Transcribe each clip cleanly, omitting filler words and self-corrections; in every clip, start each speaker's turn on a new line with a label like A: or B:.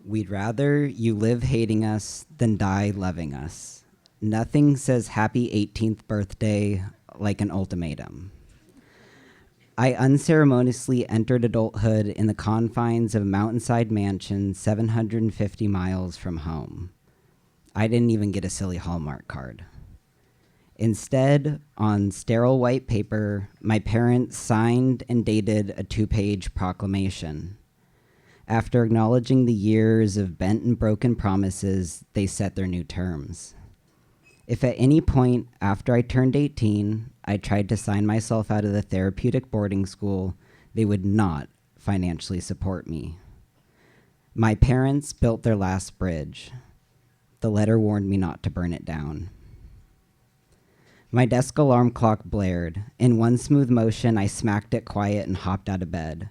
A: We'd rather you live hating us than die loving us. Nothing says happy 18th birthday like an ultimatum. I unceremoniously entered adulthood in the confines of a mountainside mansion 750 miles from home. I didn't even get a silly Hallmark card. Instead, on sterile white paper, my parents signed and dated a 2-page proclamation. After acknowledging the years of bent and broken promises, they set their new terms. If at any point after I turned 18, I tried to sign myself out of the therapeutic boarding school, they would not financially support me. My parents built their last bridge. The letter warned me not to burn it down. My desk alarm clock blared. In one smooth motion, I smacked it quiet and hopped out of bed.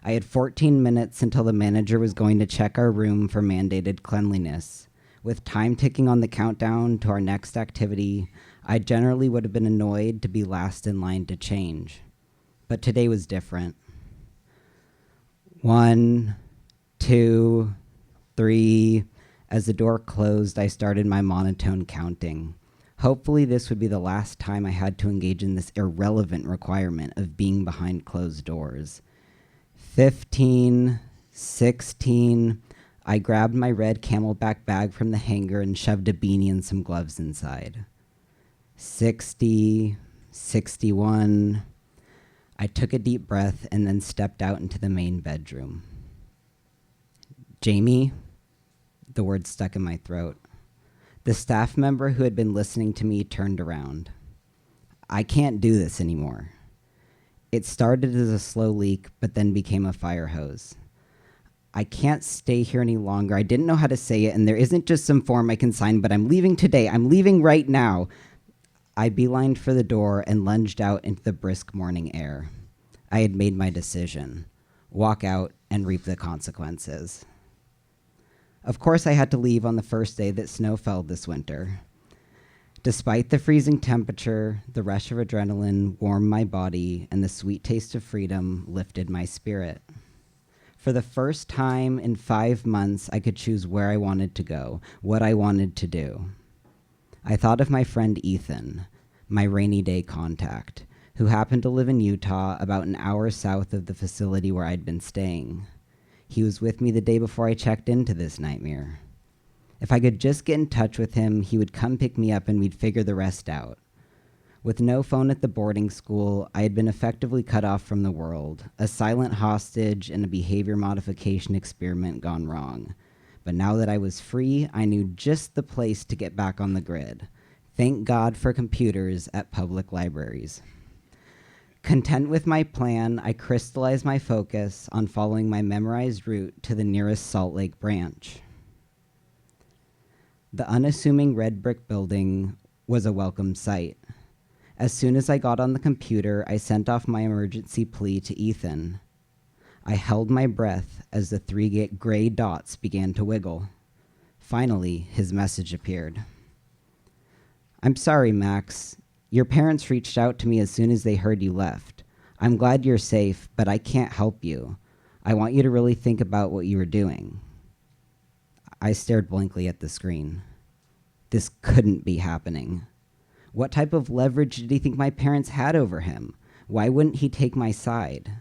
A: I had 14 minutes until the manager was going to check our room for mandated cleanliness. With time ticking on the countdown to our next activity, I generally would have been annoyed to be last in line to change. But today was different. 1, 2, 3. As the door closed, I started my monotone counting. Hopefully this would be the last time I had to engage in this irrelevant requirement of being behind closed doors. 15, 16. I grabbed my red Camelback bag from the hanger and shoved a beanie and some gloves inside. 60, 61. I took a deep breath and then stepped out into the main bedroom. Jamie, the word stuck in my throat. The staff member who had been listening to me turned around. I can't do this anymore. It started as a slow leak, but then became a fire hose. I can't stay here any longer. I didn't know how to say it, and there isn't just some form I can sign, but I'm leaving today. I'm leaving right now. I beelined for the door and lunged out into the brisk morning air. I had made my decision. Walk out and reap the consequences. Of course, I had to leave on the first day that snow fell this winter. Despite the freezing temperature, the rush of adrenaline warmed my body, and the sweet taste of freedom lifted my spirit. For the first time in 5 months, I could choose where I wanted to go, what I wanted to do. I thought of my friend Ethan, my rainy day contact, who happened to live in Utah about an hour south of the facility where I'd been staying. He was with me the day before I checked into this nightmare. If I could just get in touch with him, he would come pick me up and we'd figure the rest out. With no phone at the boarding school, I had been effectively cut off from the world, a silent hostage and a behavior modification experiment gone wrong. But now that I was free, I knew just the place to get back on the grid. Thank God for computers at public libraries. Content with my plan, I crystallized my focus on following my memorized route to the nearest Salt Lake branch. The unassuming red brick building was a welcome sight. As soon as I got on the computer, I sent off my emergency plea to Ethan. I held my breath as the 3 gray dots began to wiggle. Finally, his message appeared. I'm sorry, Max. Your parents reached out to me as soon as they heard you left. I'm glad you're safe, but I can't help you. I want you to really think about what you were doing. I stared blankly at the screen. This couldn't be happening. What type of leverage did he think my parents had over him? Why wouldn't he take my side?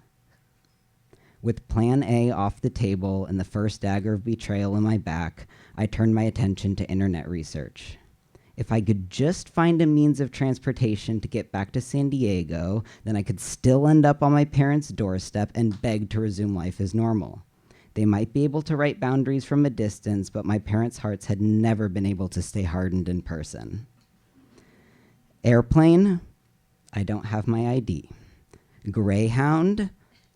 A: With plan A off the table and the first dagger of betrayal in my back, I turned my attention to internet research. If I could just find a means of transportation to get back to San Diego, then I could still end up on my parents' doorstep and beg to resume life as normal. They might be able to write boundaries from a distance, but my parents' hearts had never been able to stay hardened in person. Airplane, I don't have my ID. Greyhound,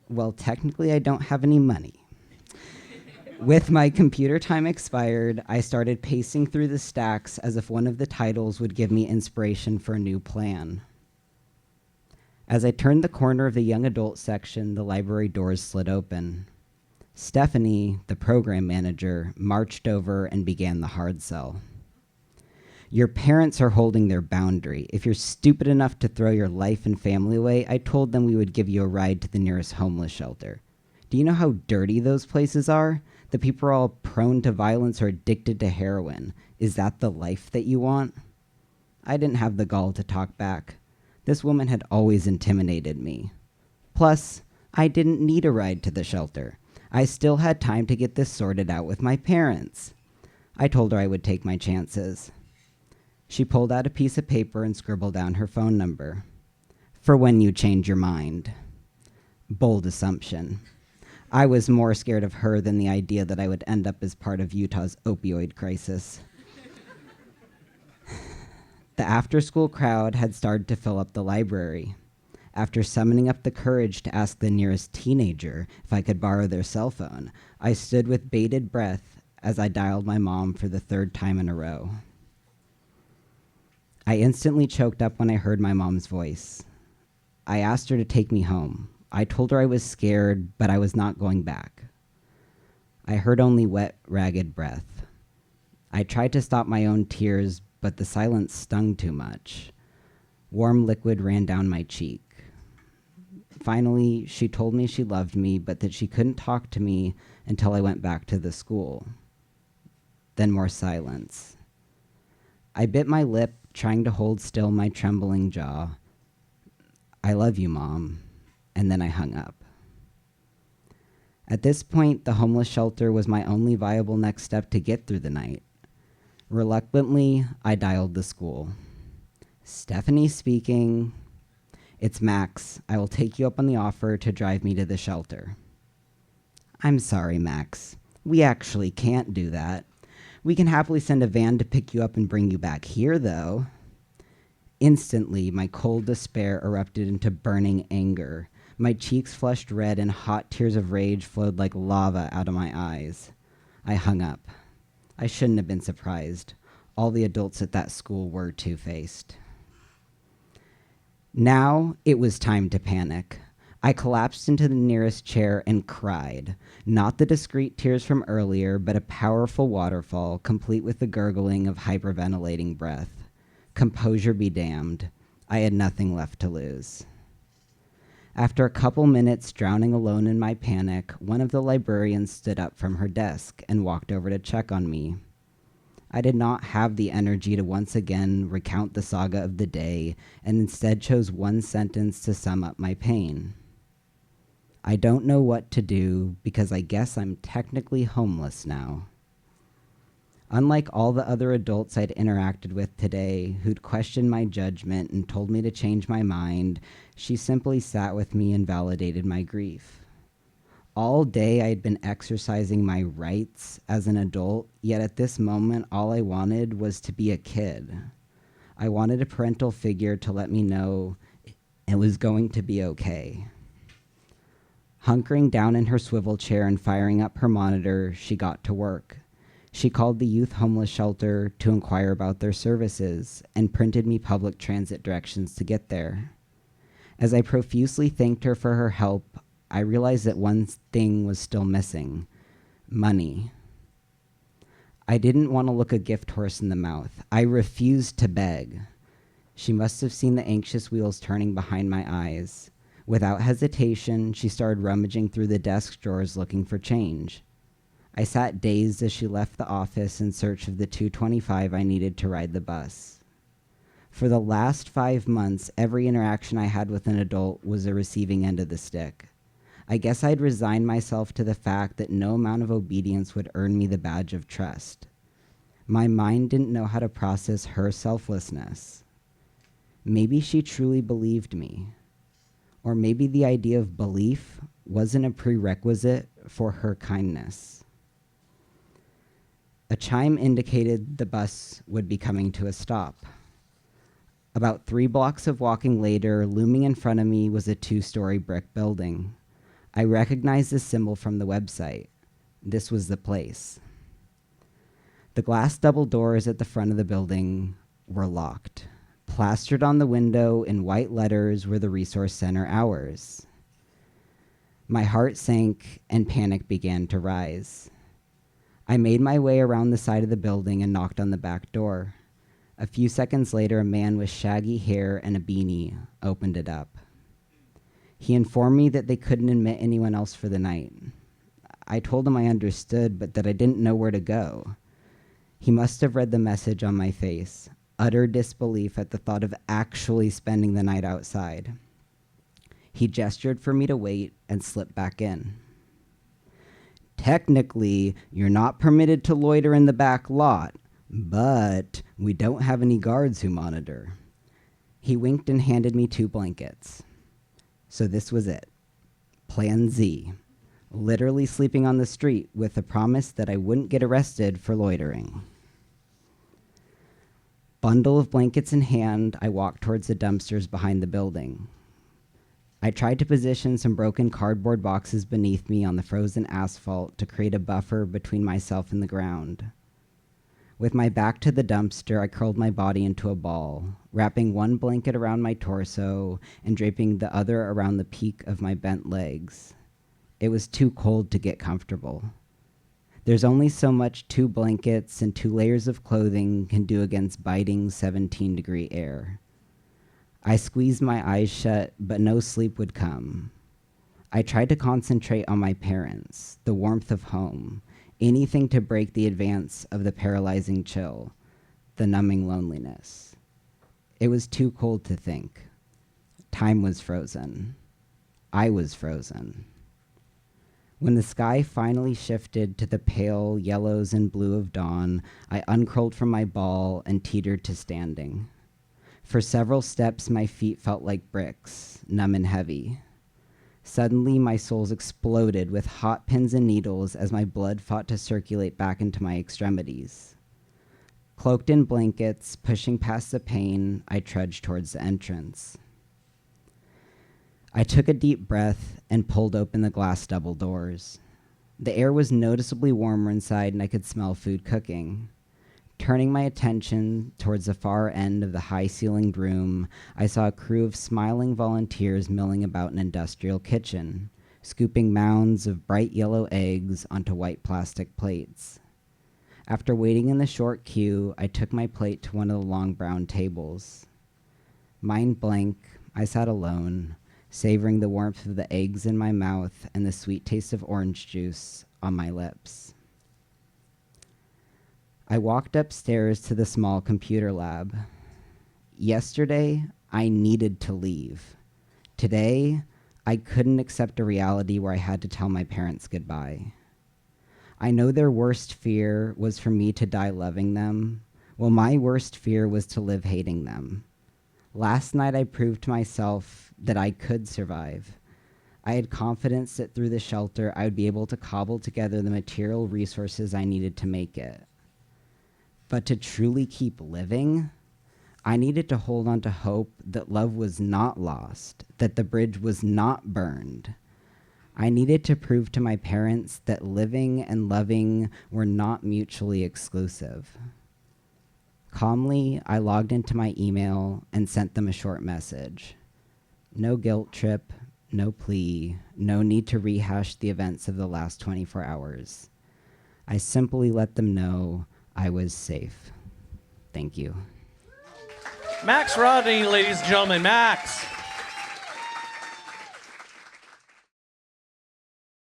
A: well, technically I don't have any money. With my computer time expired, I started pacing through the stacks as if one of the titles would give me inspiration for a new plan. As I turned the corner of the young adult section, the library doors slid open. Stephanie, the program manager, marched over and began the hard sell. Your parents are holding their boundary. If you're stupid enough to throw your life and family away, I told them we would give you a ride to the nearest homeless shelter. Do you know how dirty those places are? The people are all prone to violence or addicted to heroin. Is that the life that you want? I didn't have the gall to talk back. This woman had always intimidated me. Plus, I didn't need a ride to the shelter. I still had time to get this sorted out with my parents. I told her I would take my chances. She pulled out a piece of paper and scribbled down her phone number. For when you change your mind. Bold assumption. I was more scared of her than the idea that I would end up as part of Utah's opioid crisis. The after-school crowd had started to fill up the library. After summoning up the courage to ask the nearest teenager if I could borrow their cell phone, I stood with bated breath as I dialed my mom for the third time in a row. I instantly choked up when I heard my mom's voice. I asked her to take me home. I told her I was scared, but I was not going back. I heard only wet, ragged breath. I tried to stop my own tears, but the silence stung too much. Warm liquid ran down my cheek. Finally, she told me she loved me, but that she couldn't talk to me until I went back to the school. Then more silence. I bit my lip, trying to hold still my trembling jaw. I love you, Mom. And then I hung up. At this point, the homeless shelter was my only viable next step to get through the night. Reluctantly, I dialed the school. Stephanie speaking. It's Max. I will take you up on the offer to drive me to the shelter. I'm sorry, Max. We actually can't do that. We can happily send a van to pick you up and bring you back here, though. Instantly, my cold despair erupted into burning anger. My cheeks flushed red and hot tears of rage flowed like lava out of my eyes. I hung up. I shouldn't have been surprised. All the adults at that school were two-faced. Now it was time to panic. I collapsed into the nearest chair and cried. Not the discreet tears from earlier, but a powerful waterfall, complete with the gurgling of hyperventilating breath. Composure be damned. I had nothing left to lose. After a couple minutes drowning alone in my panic, one of the librarians stood up from her desk and walked over to check on me. I did not have the energy to once again recount the saga of the day, and instead chose one sentence to sum up my pain. I don't know what to do because I guess I'm technically homeless now. Unlike all the other adults I'd interacted with today who'd questioned my judgment and told me to change my mind, she simply sat with me and validated my grief. All day I'd been exercising my rights as an adult, yet at this moment all I wanted was to be a kid. I wanted a parental figure to let me know it was going to be okay. Hunkering down in her swivel chair and firing up her monitor, she got to work. She called the youth homeless shelter to inquire about their services and printed me public transit directions to get there. As I profusely thanked her for her help, I realized that one thing was still missing: money. I didn't want to look a gift horse in the mouth. I refused to beg. She must have seen the anxious wheels turning behind my eyes. Without hesitation, she started rummaging through the desk drawers looking for change. I sat dazed as she left the office in search of the $2.25 I needed to ride the bus. For the last 5 months, every interaction I had with an adult was the receiving end of the stick. I guess I'd resigned myself to the fact that no amount of obedience would earn me the badge of trust. My mind didn't know how to process her selflessness. Maybe she truly believed me. Or maybe the idea of belief wasn't a prerequisite for her kindness. A chime indicated the bus would be coming to a stop. About 3 blocks of walking later, looming in front of me was a 2-story brick building. I recognized the symbol from the website. This was the place. The glass double doors at the front of the building were locked. Plastered on the window in white letters were the Resource Center hours. My heart sank and panic began to rise. I made my way around the side of the building and knocked on the back door. A few seconds later, a man with shaggy hair and a beanie opened it up. He informed me that they couldn't admit anyone else for the night. I told him I understood, but that I didn't know where to go. He must have read the message on my face, utter disbelief at the thought of actually spending the night outside. He gestured for me to wait and slipped back in. Technically, you're not permitted to loiter in the back lot, but we don't have any guards who monitor. He winked and handed me 2 blankets. So this was it. Plan Z. Literally sleeping on the street with the promise that I wouldn't get arrested for loitering. Bundle of blankets in hand, I walked towards the dumpsters behind the building. I tried to position some broken cardboard boxes beneath me on the frozen asphalt to create a buffer between myself and the ground. With my back to the dumpster, I curled my body into a ball, wrapping one blanket around my torso and draping the other around the peak of my bent legs. It was too cold to get comfortable. There's only so much 2 blankets and 2 layers of clothing can do against biting 17-degree air. I squeezed my eyes shut, but no sleep would come. I tried to concentrate on my parents, the warmth of home, anything to break the advance of the paralyzing chill, the numbing loneliness. It was too cold to think. Time was frozen. I was frozen. When the sky finally shifted to the pale yellows and blue of dawn, I uncurled from my ball and teetered to standing. For several steps, my feet felt like bricks, numb and heavy. Suddenly, my soles exploded with hot pins and needles as my blood fought to circulate back into my extremities. Cloaked in blankets, pushing past the pain, I trudged towards the entrance. I took a deep breath and pulled open the glass double doors. The air was noticeably warmer inside and I could smell food cooking. Turning my attention towards the far end of the high-ceilinged room, I saw a crew of smiling volunteers milling about an industrial kitchen, scooping mounds of bright yellow eggs onto white plastic plates. After waiting in the short queue, I took my plate to one of the long brown tables. Mind blank, I sat alone, savoring the warmth of the eggs in my mouth and the sweet taste of orange juice on my lips. I walked upstairs to the small computer lab. Yesterday, I needed to leave. Today, I couldn't accept a reality where I had to tell my parents goodbye. I know their worst fear was for me to die loving them. Well, my worst fear was to live hating them. Last night, I proved to myself that I could survive. I had confidence that through the shelter, I would be able to cobble together the material resources I needed to make it. But to truly keep living, I needed to hold on to hope that love was not lost, that the bridge was not burned. I needed to prove to my parents that living and loving were not mutually exclusive. Calmly, I logged into my email and sent them a short message. No guilt trip, no plea, no need to rehash the events of the last 24 hours. I simply let them know I was safe. Thank you.
B: Max Rodney, ladies and gentlemen, Max.